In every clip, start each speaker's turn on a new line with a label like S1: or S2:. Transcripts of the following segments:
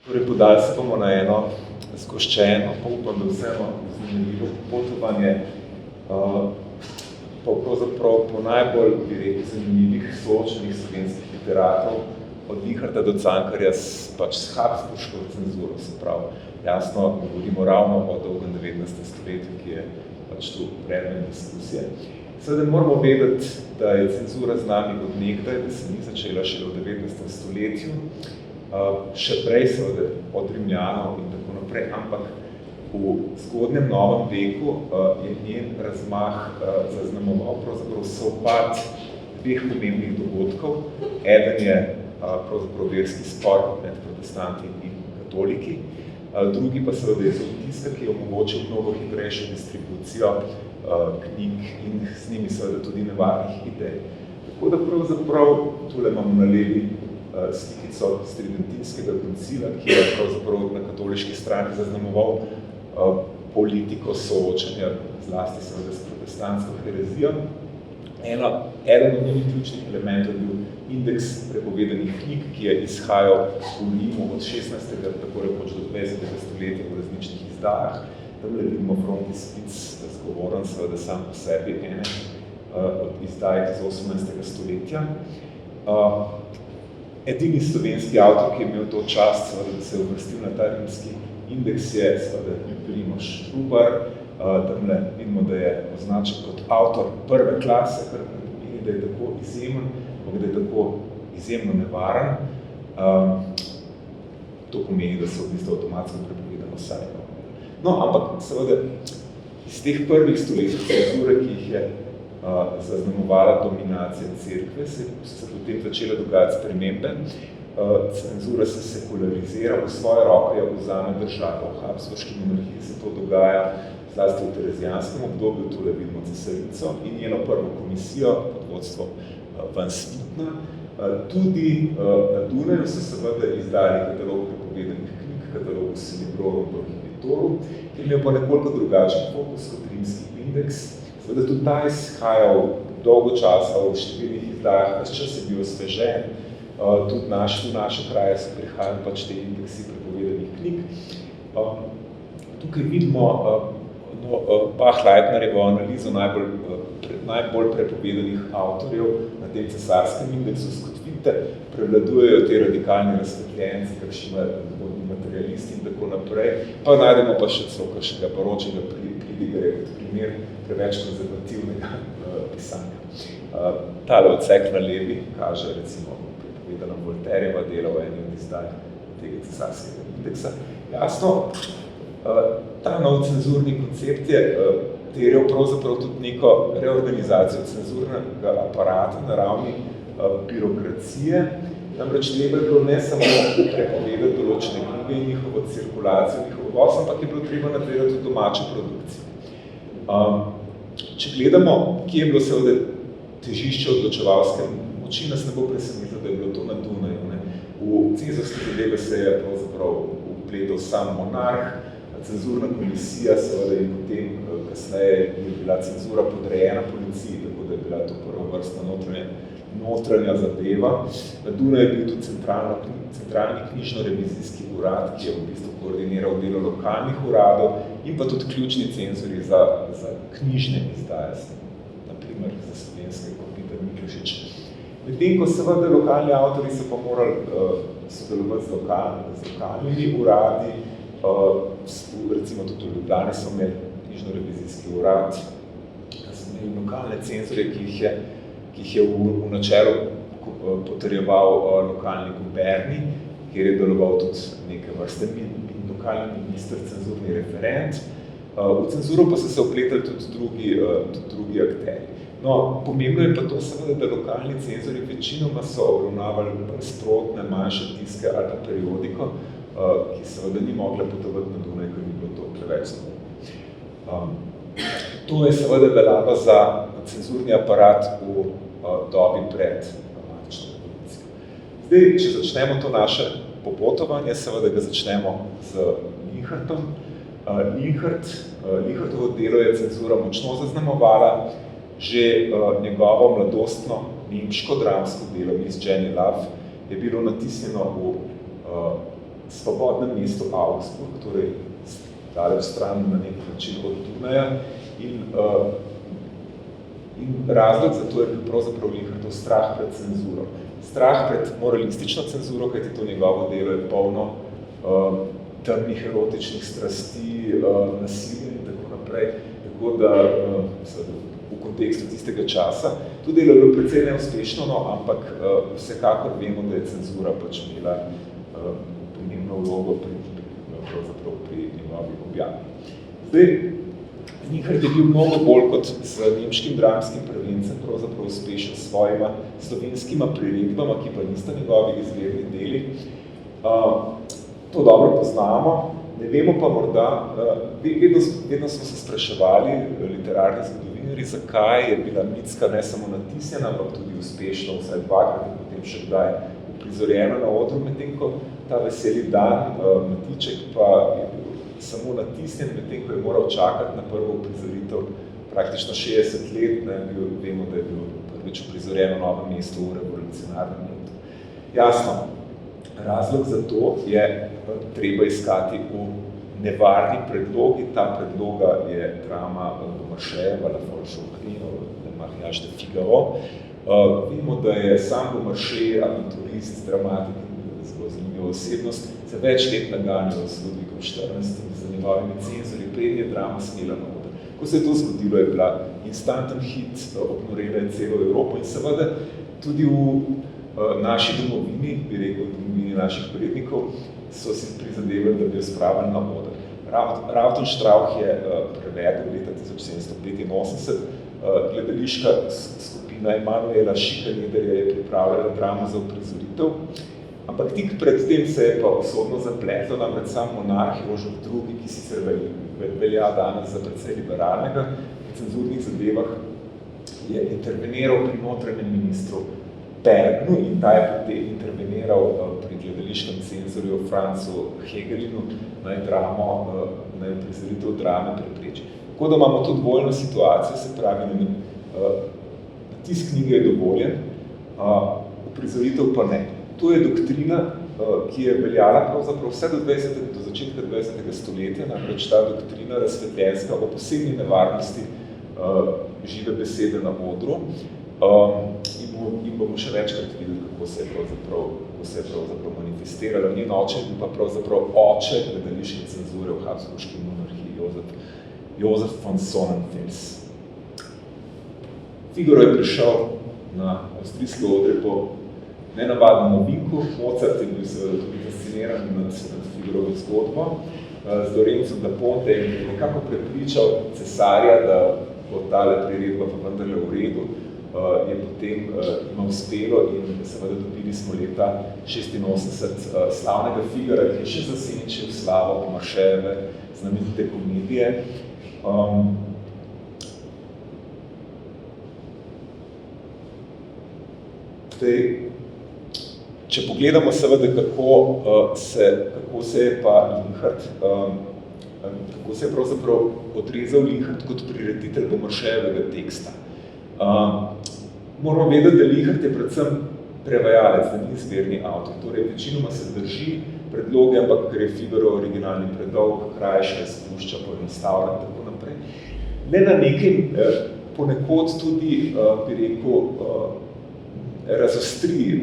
S1: Torej, podali se bomo na eno zgoščeno, pa upam, da vseeno zanimivo popotovanje, pa pravzaprav po najbolj, bi rekel, zanimivih soočenih slovenskih literatov, od Linharta do Cankarja s habsburško cenzuro, se pravi. Jasno, govorimo ravno o dolgem 19. stoletju, ki je tu predmet diskusije. Seveda moramo vedeti, da je cenzura z nami od nekdaj, da se ni začela šele v 19. stoletju, še prej seveda od Rimljanov in tako naprej, ampak v zgodnjem novem veku je njen razmah zaznamoval pravzaprav sovpad dveh pomembnih dogodkov. Eden je pravzaprav verski spor med protestanti in katoliki, drugi pa seveda je tiska, ki je omogočil mnogo hitrejšo distribucijo knjig in s njimi seveda tudi nevarnih idej. Tako da pravzaprav tule imamo na levi slikico Tridentinskega koncila, ki je pravzaprav na katoliški strani zaznamoval politiko soočanja zlasti seveda s protestantsko herezijo. Eden od njih ključnih elementov je bil indeks prepovedanih knjig, ki je izhajal v Rimu od 16. tako rekoč do 20. stoletja v različnih izdajah. Tamle vidimo frontispic zgovoren seveda sam po sebi ene od izdaj iz 18. stoletja. Edini slovenski avtor, ki je imel to čast, seveda, da se je uvrstil na ta rimski indeks, je seveda Primož Trubar. Tamle vidimo, da je označen kot avtor prve klase, kar pomeni, da je tako izjemen, da je tako izjemno nevaren. To pomeni, da so v bistvu avtomatsko prepovedano sajno. No, ampak seveda iz teh prvih stoletij cenzure, ki jih je zaznamovala dominacija cerkve, se potem začela dogajati spremembe. Cenzura se sekularizira, v svoje roke jo vzame država. V habsburški monarhiji se to dogaja zlasti v terezijanskem obdobju, tule vidimo cesarico in njeno prvo komisijo pod vodstvom Van Svitna. Tudi na Dunaju so seveda izdali katalog prepovedanih knjig, katalog Silibrorum Prohibitorum, ki je imel pa nekoliko drugačen fokus kot rimski indeks. Seveda tudi ta izhajal dolgo časa v številnih izdajah, ves čas je bil osvežen. Tudi v naše kraje so prihajali te indeksi prepovedanih knjig. Tukaj vidimo Bach-Leitnerjevo analizo najbolj prepovedanih avtorjev na tem cesarskem indeksu. Kot vidite, prevladujejo te radikalni razsvetljenci, kakšni materialisti in tako naprej. Pa najdemo pa še celo kakšnega poročnega pridigarja kot primer preveč konzervativnega pisanja. Tale odsek na levi kaže recimo prepovedana Voltairjeva dela v eni od izdaj tega cesarskega indeksa. Jasno, ta nov cenzurni koncept je terjal pravzaprav tudi neko reorganizacijo cenzurnega aparata na ravni birokracije. Namreč treba je bilo ne samo prepovedati določene knjige in njihovo cirkulacijo, njihovo voz, ampak je bilo treba nadzirati tudi domačo produkcijo. Če gledamo, kje je bilo seveda težišče odločevalske moči, nas ne bo presenetilo, da je bilo to na Dunaju. V cenzorske zadeve se je pravzaprav vpletal sam monarh, cenzurna komisija seveda in potem kasneje je bila cenzura podrejena policiji, tako da je bila to prvovrstna notranja zadeva. Na Dunaju je bil tudi centralni knjižno-revizijski urad, ki je v bistvu koordiniral delo lokalnih uradov in pa tudi ključni cenzori za knjižne izdaje, na primer za slovenske kot Peter Miklošič. Medtem ko seveda lokalni avtori so pa morali sodelovati z lokalnimi uradi, recimo tudi v Ljubljani so imeli knjižno-revizijski urad, so imeli lokalne cenzore, ki jih je v načelu potrjeval lokalni guberni, kjer je deloval tudi neke vrste lokalni minister, cenzurni referent. V cenzuro pa so se vpletali tudi drugi akteri. No, pomembno je pa to seveda, da lokalni cenzori večinoma so obravnavali sprotne, manjše tiske ali pa periodiko, ki seveda ni mogla potovati na Dunaj, ker ni bilo to preveč znamo. To je seveda veljalo za cenzurni aparat v dobi pred dramatično revolucijo. Zdaj, če začnemo to naše popotovanje, seveda ga začnemo z Linhartom. Linhartovo delo je cenzura močno zaznamovala, že njegovo mladostno nemško dramsko delo Miss Jenny Love je bilo natisnjeno v svobodnem mestu Augsburg, torej daleč stran na nek način od Dunaja in razlog za to je bil pravzaprav Linhartov strah pred cenzuro. Strah pred moralistično cenzuro, kajti to njegovo delo je polno temnih erotičnih strasti, nasilja in tako naprej. Tako da v kontekstu tistega časa. To delo je bilo precej neuspešno, no, ampak vsekakor vemo, da je cenzura pač imela pomembno vlogo pri njegovi objavi. Zdaj, Linhart je bil mnogo bolj kot z nemškim dramskim prvencem pravzaprav uspešen s svojima slovenskima priredbama, ki pa nista njegovi izvirni deli. To dobro poznamo, ne vemo pa morda, vedno smo se spraševali, literarni zgodovinari, zakaj je bila Mitska ne samo natisnjena, ampak tudi uspešno, vsaj dvakrat in potem še kdaj uprizorjena na odru, medtem ko ta veseli dan, Matiček pa je bil samo natisnjen, medtem ko je moral čakati na prvo uprizoritev praktično 60 let, vemo, da je bilo prvič uprizorjeno novo mesto v revolucionarnem letu. Jasno, razlog za to je treba iskati v nevarni predlogi. Ta predloga je drama Beaumarchayeva, La Folle Chouerie, Le Mariage de Figaro. Vemo, da je sam Beaumarchais, aventurist, dramatik in zelo zanimiva osebnost, se več let naganjal s Ludvikom XIV za njegovimi cenzorji, preden je drama smela na oder. Ko se je to zgodilo, je bila instanten hit, obnorela je celo Evropo in seveda tudi v naši domovini, bi rekel, v domovini naših prednikov, so si prizadevali, da bi jo spravili na oder. Rautenstrauch je prevedel leta 1785, gledališka skupina Emanuela Schikanederja je pripravljala dramo za uprizoritev, ampak tik pred tem se je pa usodno zapletlo, namreč sam monarh Jožef II, ki sicer velja danes za precej liberalnega, v cenzurnih zadevah je interveniral pri notranjem ministru Pergnu in ta je potem interveniral pri gledališkem cenzorju Francu Hegelinu, naj uprizoritev drame prepreči. Tako da imamo to dvojno situacijo, se pravi, natisk knjige je dovoljen, uprizoritev pa ne. To je doktrina, ki je veljala pravzaprav vse do začetka 20. stoletja, namreč ta doktrina razsvetljenska o posebni nevarnosti žive besede na odru in bomo še večkrat videli, kako se je pravzaprav manifestirala. Njen oče je bil pa pravzaprav oče gledališke cenzure v Habsburški monarhiji, Josef von Sonnenfels. Figaro je prišel na avstrijske odre po nenavadnem novinku. Mozart je bil seveda tudi fasciniran nad Figarovo zgodbo. Z Lorencom da Ponte je nekako prepričal cesarja, da bo tale priredba pa vendarle v redu, je potem ima uspelo in seveda dobili smo leta 86 slavnega Figara, ki je še zasenčil slavo Beaumarchayeve znamenite komedije. Če pogledamo seveda, kako se je pa Linhart, kako se je pravzaprav odrezal Linhart kot prireditelj Beaumarchayevega teksta. Moramo vedeti, da Linhart je predvsem prevajalec, da ni izvirni avtor. Torej, večinoma se drži predloge, ampak ker je Figaro originalni predolg, krajša, spušča, poenostavlja in tako naprej. Ne na nekaj, ponekod tudi, bi rekel, razostri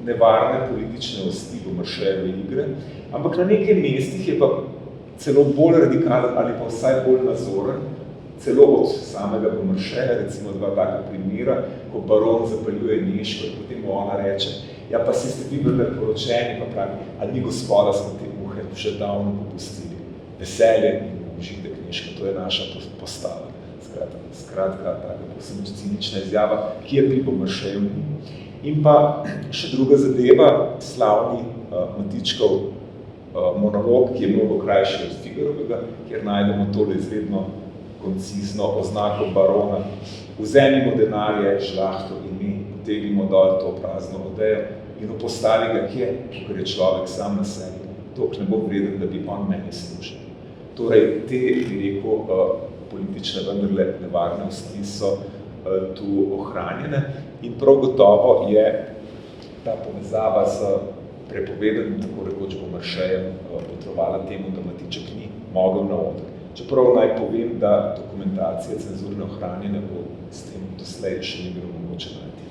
S1: nevarne politične osti Beaumarchayeve igre, ampak na nekaj mestih je pa celo bolj radikalen ali pa vsaj bolj nazoren, celo od samega Beaumarchaya, recimo dva taka primera, ko baron zapaljuje Nežko in potem ona reče, ja pa si ste vi bili poročeni, pa pravi, ali ni gospoda smo te muhe že davno popustili. Veselje in užitek Nežka, to je naša postava. Skratka, taka posebno cinična izjava, ki je pri Beaumarchayu ni. In pa še druga zadeva, slavni Matičkov monolog, ki je mnogo krajši od Figarovega, kjer najdemo tole izredno koncizno oznako barona. Vzemimo denarje, žlahto in mi potegnimo dol to prazno odejo in opostavi ga kje, ker je človek sam na sebi. Tok ne bo vreden, da bi on meni služil. Torej, te, bi rekel, politične vendarle nevarne osti so tu ohranjene in prav gotovo je ta povezava z prepoveden, tako rekoč bo Maršejem potrovala temu, da Matiček ni mogel na oder. Čeprav naj povem, da dokumentacija cenzurne ohranjene bo s tem doslej še ni bilo mogoče najti.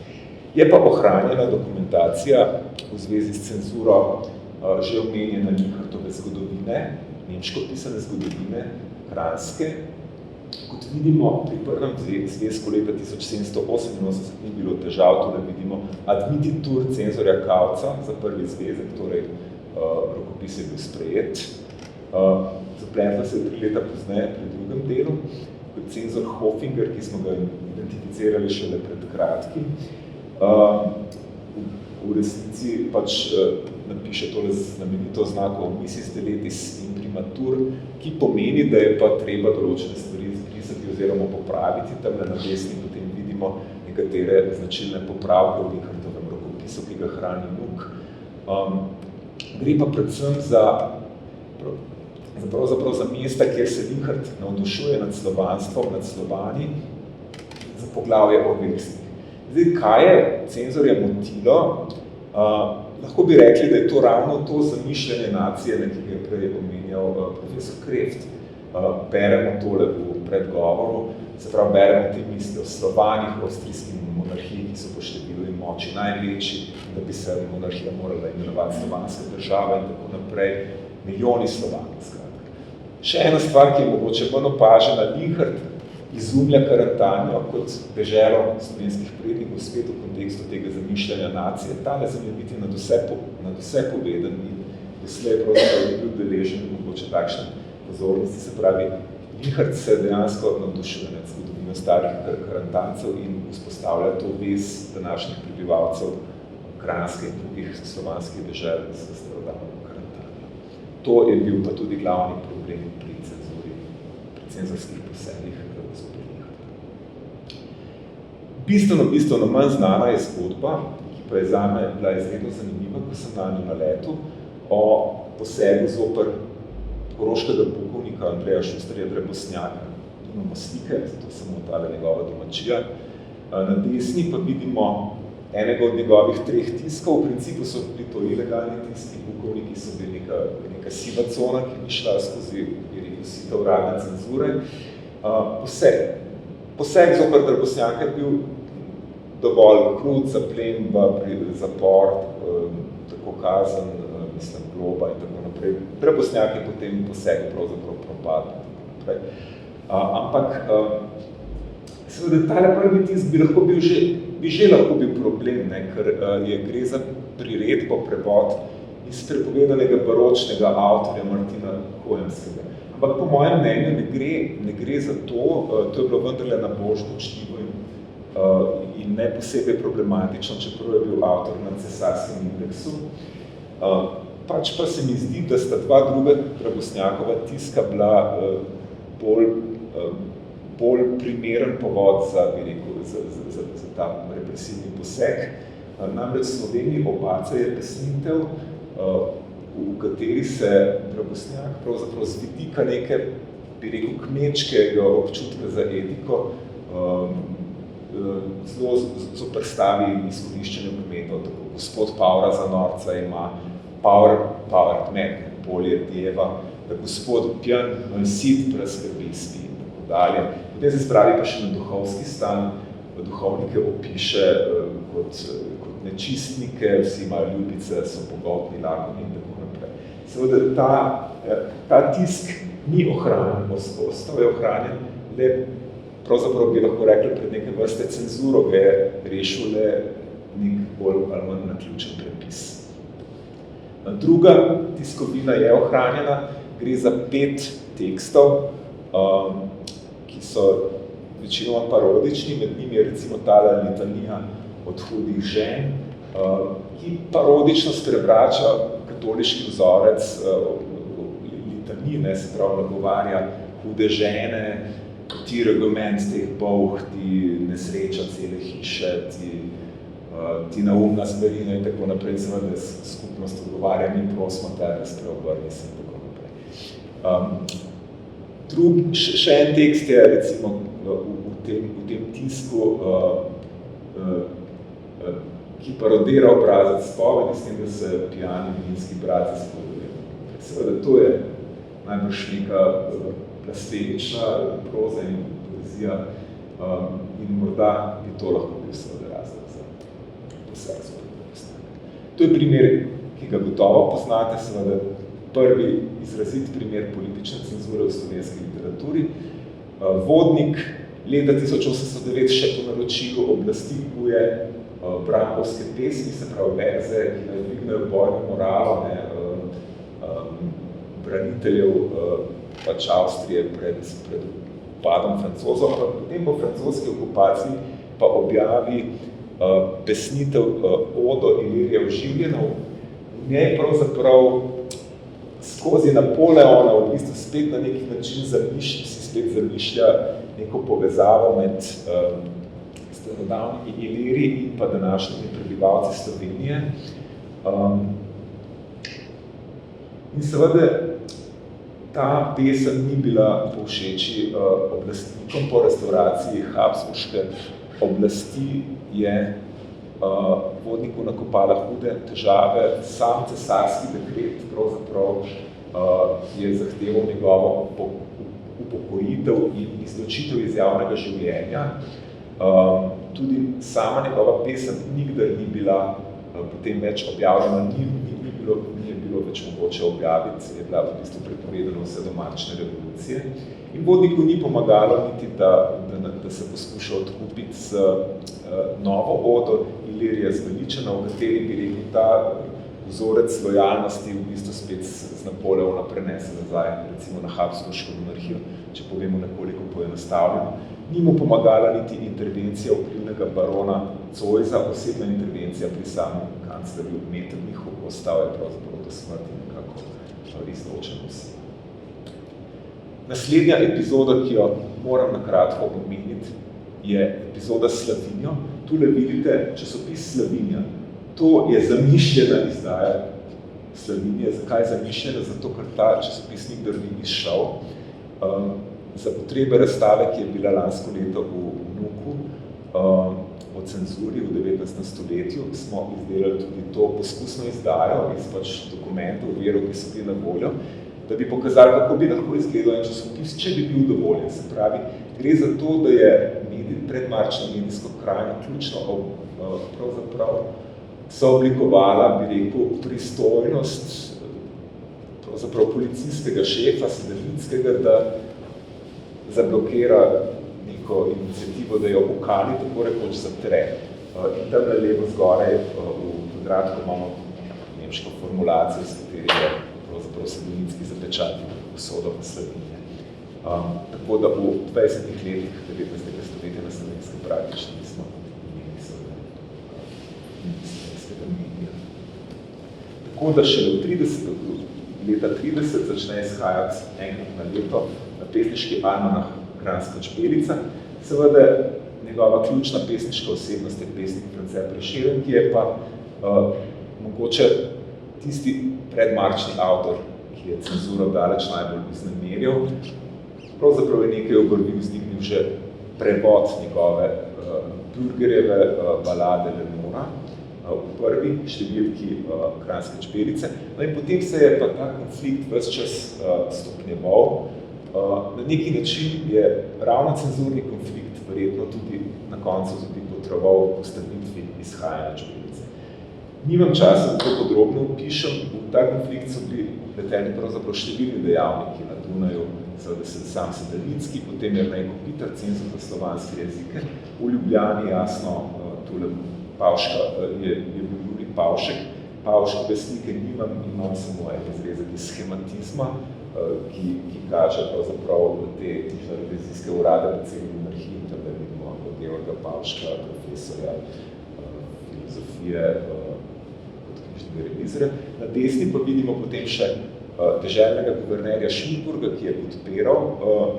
S1: Je pa ohranjena dokumentacija v zvezi s cenzuro že omenjena Linhartove zgodovine, nemško pisane zgodovine, Kranjske. Kot vidimo, pri prvem zvezku leta 1788 ni bilo težav, torej vidimo admititur cenzorja Kauca za prvi zvezek, torej rokopis je bil sprejet. Zapletla se je 3 leta pozneje pri drugem delu, kot cenzor Hofinger, ki smo ga identificirali šele pred kratkim. V resnici pač napiše tole znamenito znako Missis Deletis Imprimatur, ki pomeni, da je pa treba določene stvari izbrisati oziroma popraviti. Tamle na desni potem vidimo nekatere značilne popravke v Linhartovem rokopisu, ki ga hrani NUK. Gre pa predvsem pravzaprav za mesta, kjer se Linhart navdušuje nad slovanstvom, nad Slovani, za poglavje o verstih. Zdaj, kaj je cenzorja motilo? Lahko bi rekli, da je to ravno to zamišljanje nacije, ki ga je prej omenjal profesor Kreft. Beremo tole v predgovoru, se pravi, beremo te misli o Slovanih, o avstrijski monarhiji, ki so po številu in moči največji, da bi se monarhija morala imenovati slovanska država in tako naprej, milijoni Slovanov, skratka. Še ena stvar, ki je mogoče manj opažena, Linhart izumlja Karantanjo kot deželo slovenskih prednikov spet v kontekstu tega zamišljanja nacije. Tale zemljeviti nad vse poveden in doslej pravzaprav je bil deležen mogoče takšne pozornosti. Se pravi, Linhart se dejansko navdušuje nad zgodovino starih Karantancev in vzpostavlja to vez današnjih prebivalcev Kranjske in drugih slovanskih dežel z starodavno Karantanjo. To je bil pa tudi glavni problem pri cenzuri, pri cenzorskih posegih. Bistveno manj znana je zgodba, ki pa je zame bila izredno zanimiva, ko sem na njo naletel, o posegu zoper koroškega pukovnika Andreja Šusterja Drebosnjaka. Imamo slike, zato samo tale njegova domačija. Na desni pa vidimo enega od njegovih 3 tiskov. V principu so bili to ilegalni tiski, pukovniki so bili neka siva cona, ki ni šla skozi sita uradne cenzure. Poseg zoper Drebosnjaka je bil dovolj krut, zaplemba, zapor, tako kazen, mislim, globa in tako naprej. Drebosnjak je potem poseg pravzaprav propadl. Ampak, seveda, tale prvi tisk bi že lahko bil problem, ne, ker gre za priredbo, prevod iz prepovedanega baročnega avtorja Martina Kojenskega. Ampak po mojem mnenju ne gre za to, to je bilo vendarle nabožno čtivo in ne posebej problematično, čeprav je bil avtor na Cesarskem indeksu. Pač pa se mi zdi, da sta 2 druga Drebosnjakova tiska bila bolj primeren povod za ta represivni poseg. Namreč v Sloveniji Obaca je pesnitev, v kateri se Drebosnjak pravzaprav z vidika neke, bi rekel, kmečkega občutka za etiko zelo zoperstavi izkoriščenju kmetov. Tako gospod Pavra za norca ima Pavr kmet, polje djeva, da gospod Pjan sit preskrbi spi in tako dalje. Potem se spravi pa še na duhovski stan, duhovnike opiše kot nečistnike, vsi imajo ljubice, so pogotni, lagoni in tako naprej. Seveda ta tisk ni ohranjen, ostal je ohranjen, le pravzaprav bi lahko rekli pred neke vrste cenzuro, ga je rešil le nek bolj ali manj naključen prepis. Druga tiskovina je ohranjena, gre za 5 tekstov, ki so večinoma parodični, med njimi je recimo tale litanija od hudih žen, ki parodično sprevrača katoliški vzorec litanije, se pravi nagovarja hude žene, ti argument teh bolh, ti nesreča cele hiše, ti naumna zberina in tako naprej, seveda skupnost odgovarja, mi prosimo te, da spreobrni se in tako naprej. Še en tekst je recimo v tem tisku, ki parodira obrazec spovedi, s tem, da se pijani vinski bratci spovedujejo. Seveda, to je najbrž neka plastenična proza in poezija in morda bi to lahko bil seveda razlog za poseg svojega. To je primer, ki ga gotovo poznate, seveda prvi izrazit primer politične cenzure v slovenski literaturi. Vodnik leta 1809 še po naročilu oblasti kuje brankovske pesmi, se pravi verze, ki naj dvignejo bojno moralo, braniteljev pač Avstrije pred upadom Francozov, ampak potem po francoski okupaciji pa objavi pesnitev Odo Ilirija Oživljenov. V njej pravzaprav skozi Napoleona v bistvu spet na neki način zamišlja neko povezavo med starodavnimi Iliri in pa današnjimi prebivalci Slovenije. In seveda ta pesem ni bila povšeči oblastnikom. Po restauraciji Habsburške oblasti je vodniku nakopala hude težave. Sam cesarski dekret pravzaprav je zahteval njegovo upokojitev in izločitev iz javnega življenja. Tudi sama njegova pesem nikdar ni bila potem več objavljena, ni je bilo več mogoče objaviti, je bila v bistvu prepovedana vse do marčne revolucije. In vodniku ni pomagalo niti, da se poskuša odkupiti z novo odo Ilirija Zveličana, v kateri bi rekel ta vzorec lojalnosti v bistvu spet z Napoleona prenese nazaj, recimo na Habsburško monarhijo, če povemo nekoliko poenostavljeno. Ni mu pomagala niti intervencija vplivnega barona Zoisa, osebna intervencija pri samem kanclerju Metternichu, ostal je pravzaprav do smrti nekako izločen vsi. Naslednja epizoda, ki jo moram nakratko omeniti, je epizoda s Slavinjo. Tule vidite časopis Slavinja. To je zamišljena izdaja Slavinje. Zakaj je zamišljena? Zato, ker ta časopis nikdar ni izšel. Za potrebe razstave, ki je bila lansko leto v Vnuku, o cenzuri v 19. stoletju, smo izdelali tudi to poskusno izdajo iz pač dokumentov, verov, ki so bili na voljo, da bi pokazali, kako bi lahko izgledal en časopis, če bi bil dovoljen. Se pravi, gre za to, da je predmarčno medijsko krajino ključno pravzaprav sooblikovala, bi rekel, pristojnost pravzaprav policijskega šefa, Sedelinskega, da zablokira neko inicijativo, da jo ukali, tako rekoč zatre. In tam na levo zgoraj v kvadratku imamo nemško formulacijo, s kateri je pravzaprav Sedelinski zapečatil usodo v Slovenije. Tako da v 20 letih 19. stoletja na Slovenskem praktično nismo imeli slovenskega medija. Tako da šele v leta 30 začne izhajati enkrat na leto na pesniški almanah Kranjska čebelica. Seveda njegova ključna pesniška osebnost je pesnik France Prešeren, ki je pa mogoče tisti predmarčni avtor, ki je cenzuro daleč najbolj vznemirjal. Pravzaprav je nekaj obrvi vzniknil že prevod njegove Bürgerjeve balade Lenora v prvi številki Kranjske čebelice. No in potem se je pa ta konflikt ves čas stopnjeval. Na neki način je ravno cenzurni konflikt verjetno tudi na koncu tudi potreboval postavitvi izhajanja čebelice. Nimam časa, da to podrobno opišem. V ta konflikt so bili vpleteni pravzaprav številni dejavniki na Dunaju, seveda sam Sedelinski, potem Jernej Kopitar, cenzor za slovanske jezike. V Ljubljani, jasno, tule Pavška, je bil Jurij Pavšek. Pavške pesnike imam samo en izrezek iz schematizma, ki kaže pravzaprav te revizijske urade po celi monarhiji, tam da vidimo Georga Pavška, profesorja filozofije, kot knjižnega revizorja. Na desni pa vidimo potem še deželnega guvernerja Šimburga, ki je podpiral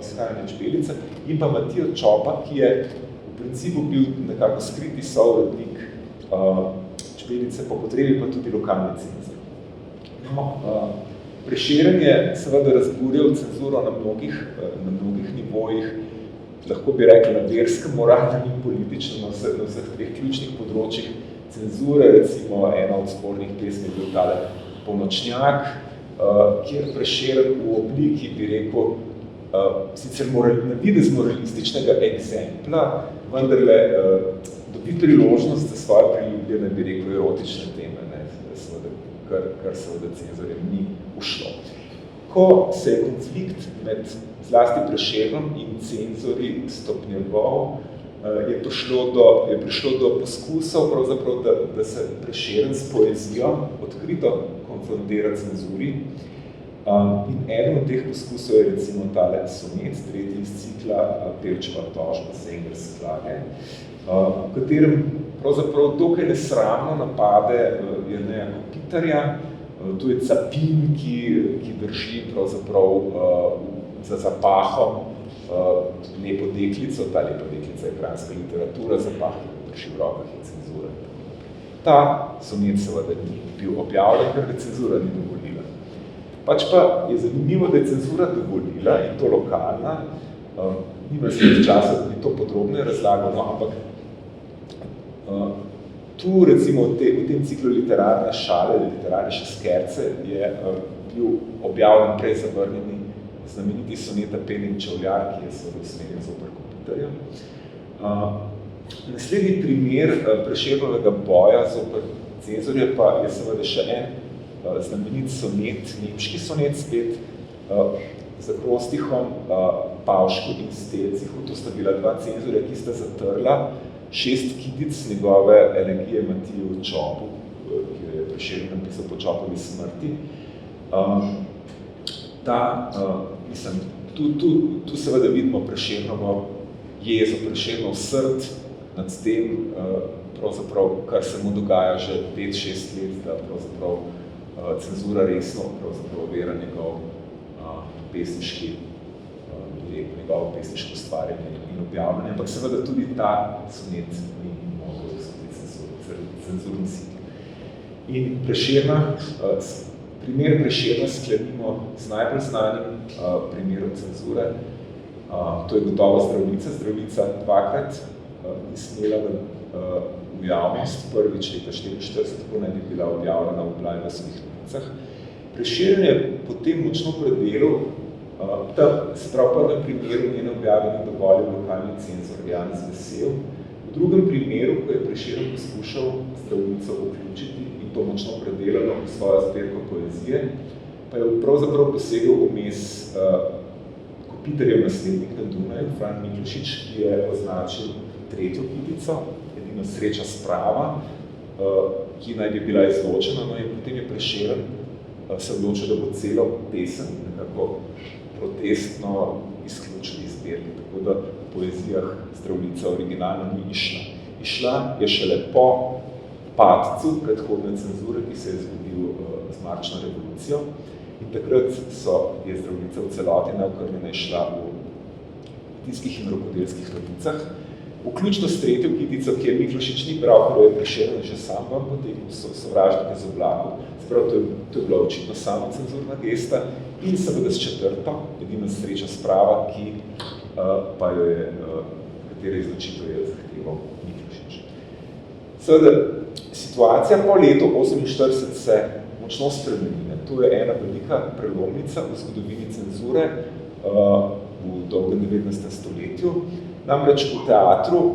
S1: izhajanje čebelice, in pa Matijo Čopa, ki je v principu bil nekako skriti sourednik čebelice, po potrebi pa tudi lokalni cenzor. Prešeren je seveda razburjal cenzuro na mnogih nivojih, lahko bi rekli na verskem, moralnem in političnem, na vseh treh ključnih področjih cenzure, recimo ena od spornih pesmi je bil tale Pomočnjak, kjer Prešeren v obliki, bi rekel, sicer navidez moralističnega eksempla, vendarle dobi priložnost za svoje priljubljene, bi rekel, erotične teme, ne, kar seveda cenzorjem ni ušlo. Ko se je konflikt med zlasti Prešernom in cenzori stopnjeval, je prišlo do poskusov, pravzaprav, da se Prešeren s poezijo odkrito konfrontira cenzuri. In eden od teh poskusov je recimo tale sonet, tretji iz cikla Pevčeva tožba Sengers klage, v katerem pravzaprav dokaj nesramno napade Jerneja Kopitarja. Tu je Capin, ki drži pravzaprav za zapahom lepo deklico, ta lepa deklica je kranjska literatura, zapah drži v rokah je cenzura. Ta sonet seveda ni bil objavljen, ker ga cenzura ni dovolila. Pač pa je zanimivo, da je cenzura dovolila in to lokalna, nima se časa, da bi to podrobno razlagalo, ampak tu recimo v tem ciklu literarne šale, literarne šeskerce je bil objavljen prej zavrnjeni znameniti soneta Pelin Čevljar, ki je seveda usmerjen zoper Kopitarja. Naslednji primer Prešernovega boja zoper cenzorja pa je seveda še en znamenit sonet, nemški sonet spet, z akrostihom Pavšku in Stelcihu. To sta bila dva cenzorja, ki sta zatrla 6 kitic njegove elegije Matije v Čopu, ki jo je Prešeren napisal po Čopovi smrti. Tu seveda vidimo Prešernovo jezo, Prešernov srd nad tem, pravzaprav, kar se mu dogaja že 5-6 let, da pravzaprav cenzura resno pravzaprav ovira njegov pesniški, njegovo pesniško ustvarjanje in objavljanje, ampak seveda tudi ta sonet ni mogel izgubiti cenzurni cikl. In primer Prešerna sklenimo z najbolj znanim primerom cenzure. To je gotovo Zdravljica. Zdravljica dvakrat ni smela v javnost, prvič leta 1944, ko naj bi bila objavljena v Blajnasovih novicah. Prešeren je potem močno predelal, se prav v prvem primeru njene objave ni dovolil lokalni cenzor Janez Vesel. V drugem primeru, ko je Prešeren poskušal Zdravljico vključiti in to močno predelalo v svojo zbirko poezije, pa je pravzaprav posegel vmes Kopitarjev naslednik na Dunaju, Fran Miklošič, ki je označil tretjo kitico, edino Sreča sprava, ki naj bi bila izločena, no in potem je Prešeren se odločil, da bo celo pesem nekako protestno izključil iz zbirke, tako da v poezijah Zdravljica originalno ni išla. Išla je šele po padcu predhodne cenzure, ki se je zgodil z marčno revolucijo, in takrat je Zdravljica v celoti neokrnjena išla v tiskih in rokodelskih rodicah, vključno s tretjo kitico, ki je Miklošič ni bral, ker je Prešeren že sam vam potegnil Sovražnike z oblaku. Sprav, to je bila očitno sama cenzurna gesta in seveda s četrto, edina Sreča sprava, ki pa jo je, katere izločitev je zahteval Miklošič. Seveda, situacija po letu 1948 se močno spremeni. To je ena velika prelomnica v zgodovini cenzure v dolgem 19. stoletju. Namreč v teatru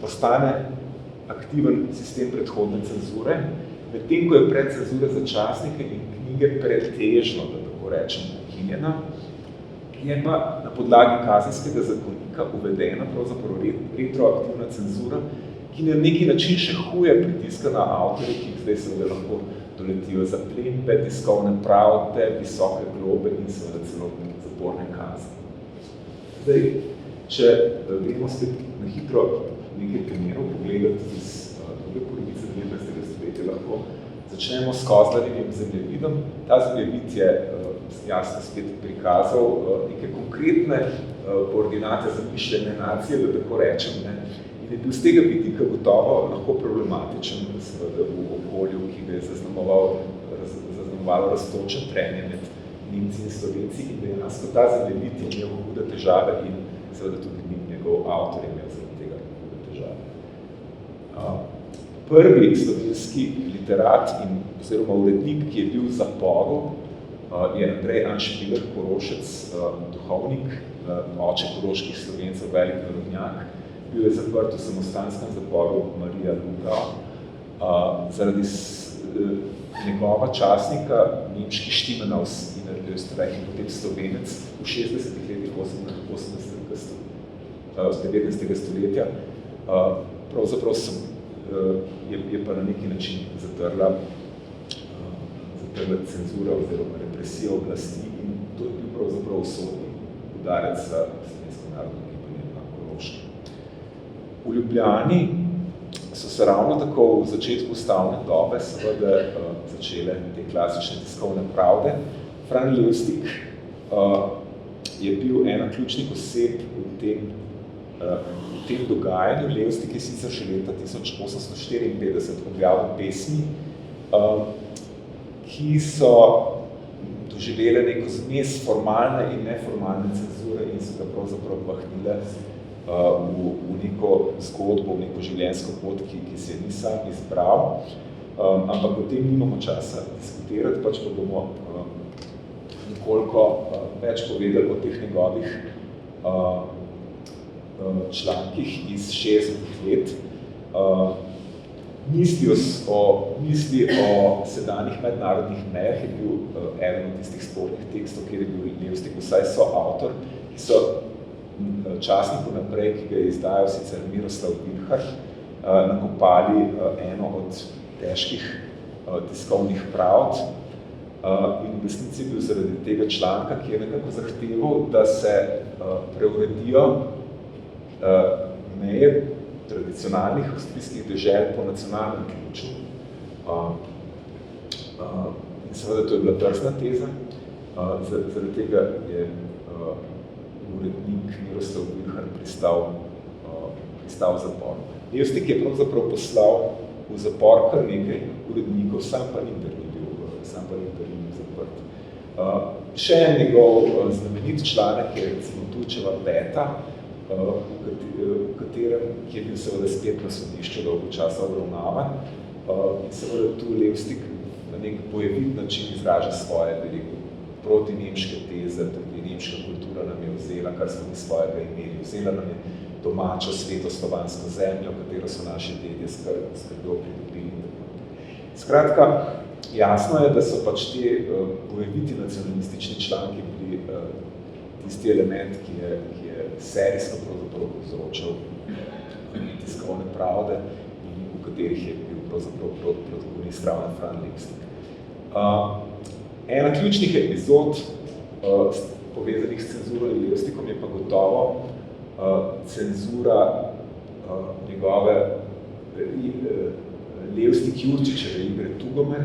S1: postane aktiven sistem predhodne cenzure, medtem ko je predcenzura za časnike in knjige pretežno, da tako rečem, ukinjena, je pa na podlagi kazenskega zakonika uvedena pravzaprav retroaktivna cenzura, ki na neki način še huje pritiska na avtorje, ki zdaj seveda lahko doletijo zaplembe, tiskovne pravde, visoke globe in seveda celo zaporne kazni. Zdaj, če gremo spet na hitro nekaj primerov pogledati iz druge polovice 19. stoletja, lahko začnemo s Kozlarjevim zemljevidom. Ta zemljevid je jasno spet prikazal neke konkretne koordinate zamišljene nacije, da tako rečem, ne? In je bil z tega vidika gotovo lahko problematičen seveda v okolju, ki ga je zaznamovalo raztoče trenje med Nemci in Slovenci in dejansko ta zemljevid je imel hude težave in seveda tudi njegov avtor je imel zaradi tega hude težave. prvi slovenski literat in oziroma urednik, ki je bil v zaporu, je Andrej Anšpiler, Korošec, duhovnik, oče koroških Slovencev, velik narodnjak. Bil je zaprt v samostanskem zaporu Marija Luka. Zaradi njegova časnika, nemški Štimenaus in Österreich in potem Slovenec v 60. letih 19. stoletja, pravzaprav je pa na neki način zatrla cenzura oziroma represija oblasti in to je bil pravzaprav usodni udarec za slovensko narodno gibanje na Koroškem. V Ljubljani so se ravno tako v začetku ustavne dobe seveda začele te klasične tiskovne pravde. Fran Levstik je bil ena ključnih oseb v tem dogajanju. Levstik je sicer še leta 1854 objavil pesmi, ki so doživele neko zmes formalne in neformalne cenzure in so ga pravzaprav pahnile v neko zgodbo, v neko življenjsko pot, ki se je ni sam izbral. Ampak o tem nimamo časa diskutirati, pač pa bomo nekoliko več povedali o teh njegovih člankih iz 60 let. Misli o sedanjih mednarodnih mejah je bil eden od tistih spornih tekstov, kjer je bil Levstik vsaj soavtor, ki so časniku naprej, ki ga je izdajal sicer Miroslav Vilhar, nakopali eno od težkih tiskovnih pravd in v resnici je bil zaradi tega članka, ki je nekako zahteval, da se preuredijo meje tradicionalnih avstrijskih dežel po nacionalnem ključu. In seveda to je bila drzna teza, zaradi tega je urednik Miroslav Vilhar pristal v zapor. Levstik je pravzaprav poslal v zapor kar nekaj urednikov, sam pa ni bil zaprt. Še en njegov znamenit članek je recimo Tujčeva Peta, v katerem, ki je bil seveda spet na sodišču dolgo časa obravnavan. In seveda tu Levstik na nek bojevit način izraža svoje protinemške teze, tudi nemška kultura nam je vzela, kar smo mi svojega imeli. Vzela nam je domačo svetoslovansko zemljo, katero so naši dedje skrbjo pridobili. Skratka, jasno je, da so pač te bojeviti nacionalistični članki bili tisti element, ki je serijsko pravzaprav povzročal tiskovne pravde in v katerih je bil pravzaprav protagonist ravno Fran Levstik. Ena ključnih epizod povezanih s cenzuro in Levstikom je pa gotovo cenzura njegove Levstik-Jurčičeve igre Tugomer.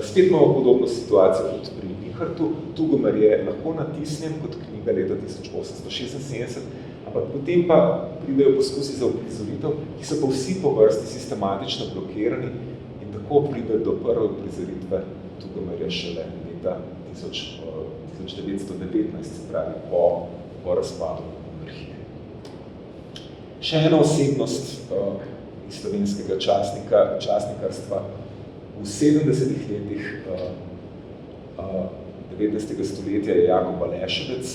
S1: Spet imamo podobno situacijo kot pri Vilhartu. Tugomer je lahko natisnjen kot knjiga leta 1876, ampak potem pa pridejo poskusi za uprizoritev, ki so pa vsi po vrsti sistematično blokirani in tako pride do prve uprizoritve Tugomerja šele leta 1919, se pravi po razpadu monarhije. Še ena osebnost iz slovenskega časnikarstva. V 70. letih 19. stoletja je Jakob Aleševec,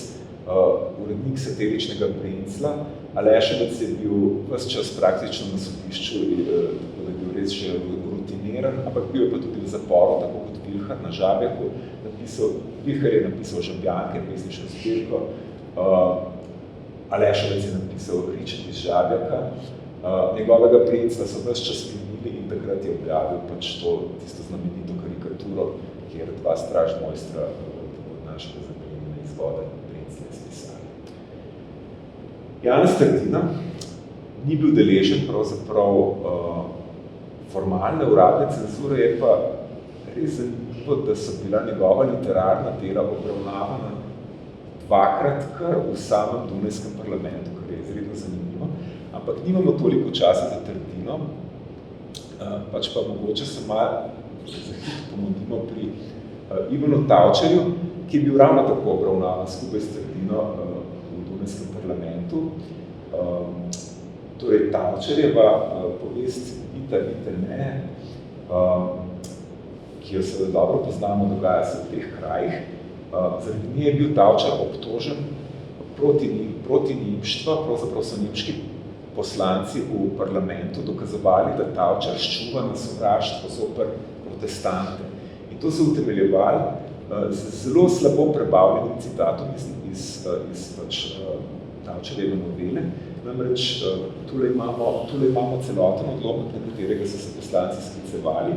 S1: urednik satiričnega Brencla. Aleševec je bil ves čas praktično na sodišču, tako da je bil res že rutiniran, ampak bil je pa tudi v zaporu, tako kot Vilhar na Žabjaku. Vilhar je napisal Žabjanke, pesniško zbirko, Aleševec je napisal Ričet iz Žabjaka. Njegovega Brencla so ves čas plinili in takrat je objavil pač tisto znamenito karikaturo, kjer dva stražmojstra od našega zaplenjena izvoda Brencla izpisali. Janez Trdina ni bil deležen pravzaprav formalne uradne cenzure, je pa res zanimivo, da so bila njegova literarna dela obravnavana dvakrat kar v samem Dunajskem parlamentu, kar je izredno zanimivo. Ampak nimamo toliko časa za Trdino, pač pa mogoče se malo za hit pomodimo pri Ivanu Tavčarju, ki je bil ravno tako obravnavan skupaj s Trdino v Dunajskem parlamentu. Torej, Tavčarjeva povest Vita ne, ki jo seveda dobro poznamo, dogaja se v teh krajih. Zaradi nje je bil Tavčar obtožen proti nemštva, pravzaprav so nemški poslanci v parlamentu dokazovali, da Tavčar ščuva na sovraštvo zoper protestante. In to so utemeljevali z zelo slabo prebavljenim citatom iz Tavčarjeve novele. Namreč tule imamo celoten odlomek, na katerega so se poslanci sklicevali.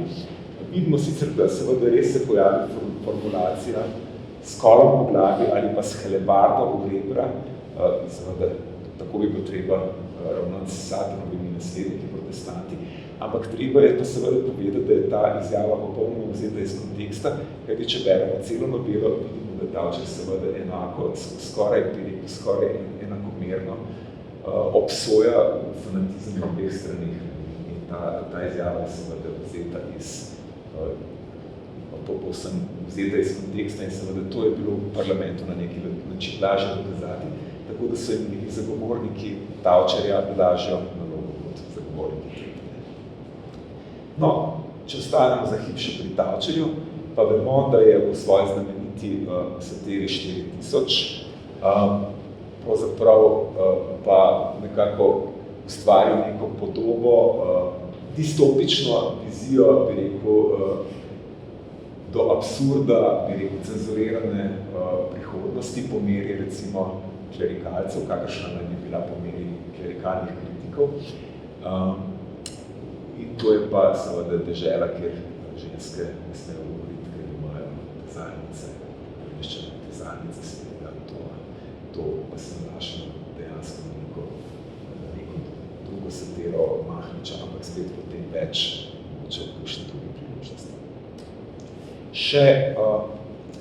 S1: Vidimo sicer, da seveda res se pojavi formulacija s kolom v glavi ali pa s helebardo v rebra, seveda tako bi bilo treba ravnati s Satanovimi nasledniki protestanti, ampak treba je pa seveda povedati, da je ta izjava popolnoma vzeta iz konteksta, kajti če beremo celo novelo, vidimo, da Tavčar seveda enako, skoraj enakomerno obsoja fanatizem na obeh stranih. In ta izjava je seveda vzeta povsem vzeta iz konteksta in seveda to je bilo v parlamentu na neki način lažje dokazati, tako da so imeli zagovorniki Tavčarja lažjo nalogo kot zagovorniki. No, če ostanemo za hip še pri Tavčarju, pa vemo, da je v svoji znameniti satiri 4000 pravzaprav pa nekako ustvaril neko podobo, distopično vizijo, bi rekel, do absurda, bi rekel, cenzurirane prihodnosti po meri, recimo, klerikalcev, kakršna naj bi bila po meri klerikalnih kritikov. In to je pa seveda dežela, kjer ženske ne smejo govoriti, ker imajo tezalnice, premeščene tezalnice, seveda to pa se nanaša dejansko neko drugo satiro Mahniča, ampak spet potem več, če odkušne druge priložnosti.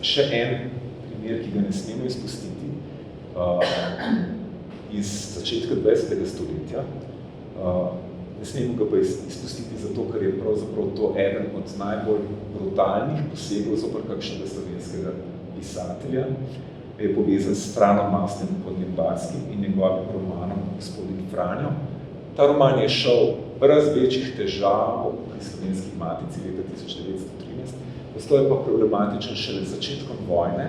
S1: Še en primer, ki ga ne smemo izpustiti, iz začetka 20. stoletja. Ne smemo ga pa izpustiti zato, ker je pravzaprav to eden od najbolj brutalnih posegov zoper kakšnega slovenskega pisatelja. Je povezan s Franom Mastnem Podlimbarskim in njegovim romanom Gospodin Franjo. Ta roman je šel brez večjih težav pri Slovenski matici leta 1913. Postal je pa problematičen šele začetkom vojne.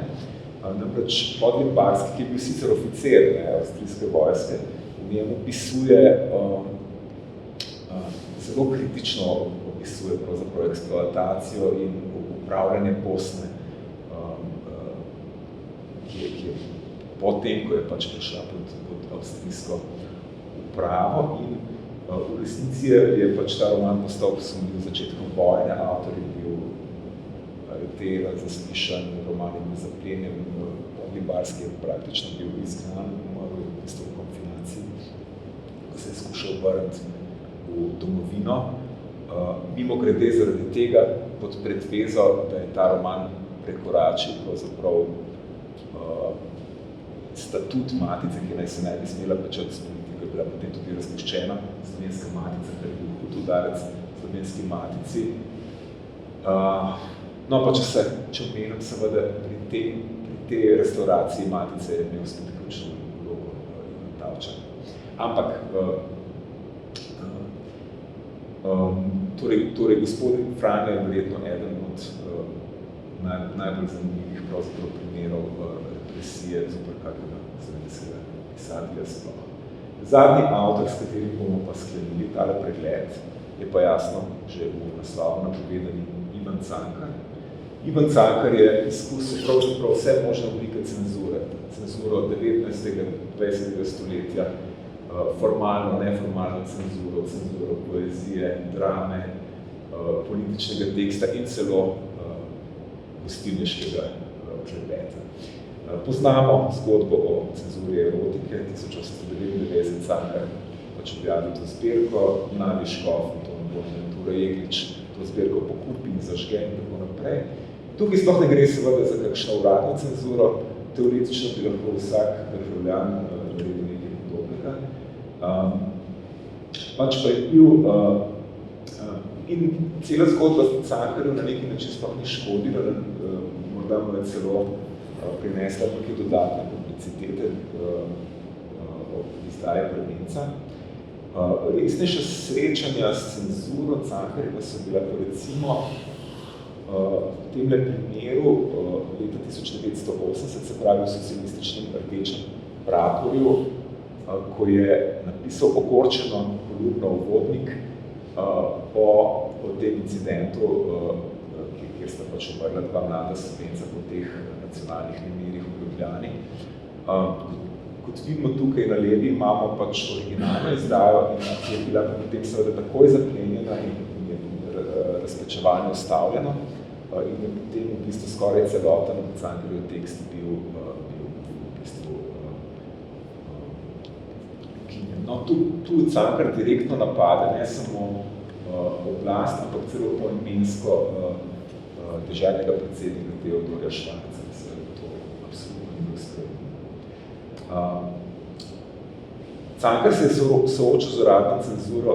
S1: Namreč Podlimbarski, ki je bil sicer oficer avstrijske vojske, v njem opisuje, zelo kritično opisuje pravzaprav eksploatacijo in upravljanje Bosne, ki je potem, ko je pač prišla pod avstrijsko upravo in v resnici je pač ta roman postal posumljiv začetkom vojne, avtor je bil areteran, zaslišan, roman je bil zaplenjen, Podlimbarski je praktično bil izgnan, umrl je v konfinaciji, ko se je skušal vrniti v domovino. Mimogrede zaradi tega pod pretvezo, da je ta roman prekoračil pravzaprav statut matice, ki naj se ne bi smela plačati s politiko, je bila potem tudi razpuščena Slovenska matica, ker je bil hud udarec Slovenski matici. No, pa če omenim seveda pri tej restauraciji matice je imel spet ključno vlogo Ivan Tavčar. Ampak torej Gospodin Franjo je verjetno eden od najbolj zanimivih pravzaprav primerov represije zoper kakega slovenskega pisatelja sploh. Zadnji avtor, s katerim bomo pa sklenili tale pregled, je pa jasno že v naslovu napovedani Ivan Cankar. Ivan Cankar je izkusil pravzaprav vse možne oblike cenzure. Cenzuro 19. 20. stoletja, formalno, neformalno cenzuro, cenzuro poezije, drame, političnega teksta in celo gostilniškega klebeta. Poznamo zgodbo o cenzuri erotike, 1899 Cankar pač objavil to zbirko, Mladi Škof, Anton Bonaventura Jeglič, to zbirko pokupi in zažge in tako naprej. Tukaj sploh ne gre seveda za kakšno uradno cenzuro, teoretično bi lahko vsak državljan naredil nekaj podobnega. Pač pa je bil in cela zgodba Cankarju na neki način sploh ni škodila, morda mu je celo prinesla nekaj dodatne publicitete ob izdaje prvenca. Resnejša srečanja s cenzuro Cankarjeva so bila pa recimo v temle primeru leta 1980, se pravi v socialističnem rdečem praporju, ko je napisal ogorčeno poljubno uvodnik o tem incidentu, kjer sta pač umrla dva mlada Slovenca po teh nacionalnih nemirih v Ljubljani. Kot vidimo tukaj na levi, imamo pač originalno izdajo, ki je bila potem seveda takoj zaplenjena in je razpečevanje ustavljeno in je potem v bistvu skoraj celoten Cankarjev tekst bil v bistvu ukinjen. No, tu Cankar direktno napade ne samo oblast, ampak celo poimensko deželnega predsednika Teodorja Švarca, ki se to absolutno ni ustrojil. Cankar se je soočil z uradno cenzuro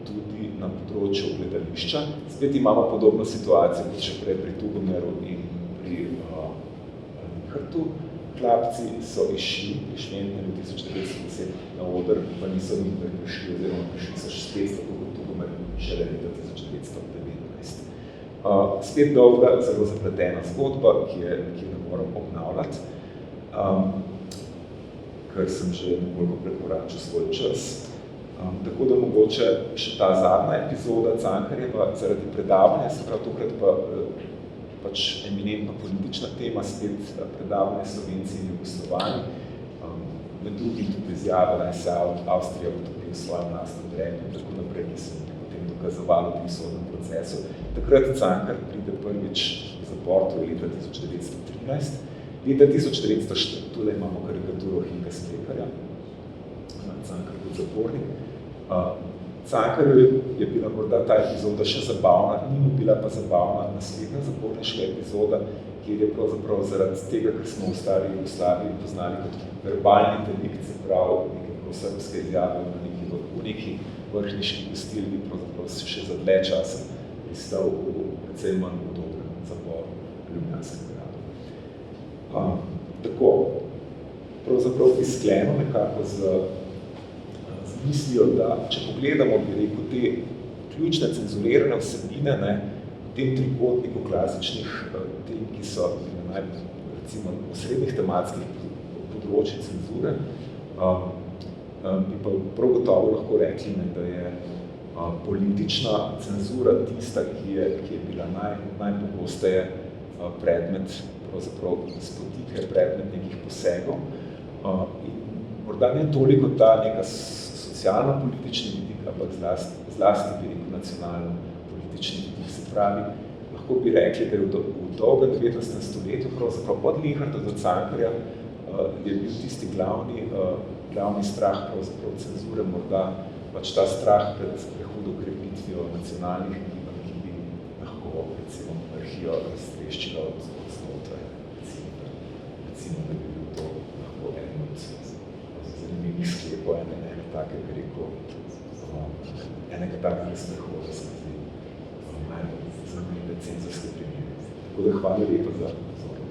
S1: tudi na področju gledališča. Spet imamo podobno situacijo, kot še prej pri Tugomeru in pri Linhartu. Klapci so išli v Šventnemu 1910 na oder, pa niso nikdar prišli, oziroma prišli so spet tako kot Tugomer šele leta 1919. Spet dolga, zelo zapletena zgodba, ki ne moram obnavljati. Ker sem že nekoliko prekoračil svoj čas. Tako da mogoče še ta zadnja epizoda Cankarjeva zaradi predavanja, se pravi tokrat pa pač eminentno politična tema, spet predavanje Slovenci in Jugoslovani. Med drugim tudi izjava, da se Avstrija utopi v svojem lastnem bremenu, tako naprej, ki so potem dokazovali v sodnem procesu. Takrat Cankar pride prvič v zapor, to je leta 1913. Leta 1904, tudi imamo karikaturo Hinka Strekarja, Cankar kot zapornik. Cankarju je bila morda ta epizoda še zabavna, ni mu bila pa zabavna naslednja zaporniška epizoda, kjer je pravzaprav zaradi tega, ker smo v stari Jugoslaviji poznali kot verbalni delikt, se pravi neke prosrpske izjave v neki vrhniški gostilni, pravzaprav si še za dlje časa pristal v precej manj udobnem zaporu Ljubljanskega grada. Tako, pravzaprav bi sklenil nekako z mislijo, da če pogledamo, bi rekel, te ključne cenzurirane vsebine, v tem trikotniku klasičnih tem, ki so recimo v srednjih tematskih področjih cenzure, bi pa prav gotovo lahko rekli, da je politična cenzura tista, ki je bila najpogosteje predmet pravzaprav spotike, predmet nekih posegov. In morda ne toliko ta neka socialno-politični vidik, ampak zlasti bi rekel nacionalno-politični vidik. Se pravi, lahko bi rekli, da je v dolgem 19. stoletju, pravzaprav od Linharta do Cankarja, je bil tisti glavni strah pravzaprav cenzure, morda pač ta strah pred prehudo krepitvijo nacionalnih gibanj, ki bi lahko recimo monarhijo raztreščila od znotraj. Recimo, da bi bil to lahko en od zanimivih sklepov, enega takega sprehoda skozi najbolj zanimive cenzorske primere. Tako da hvala lepa za pozornost.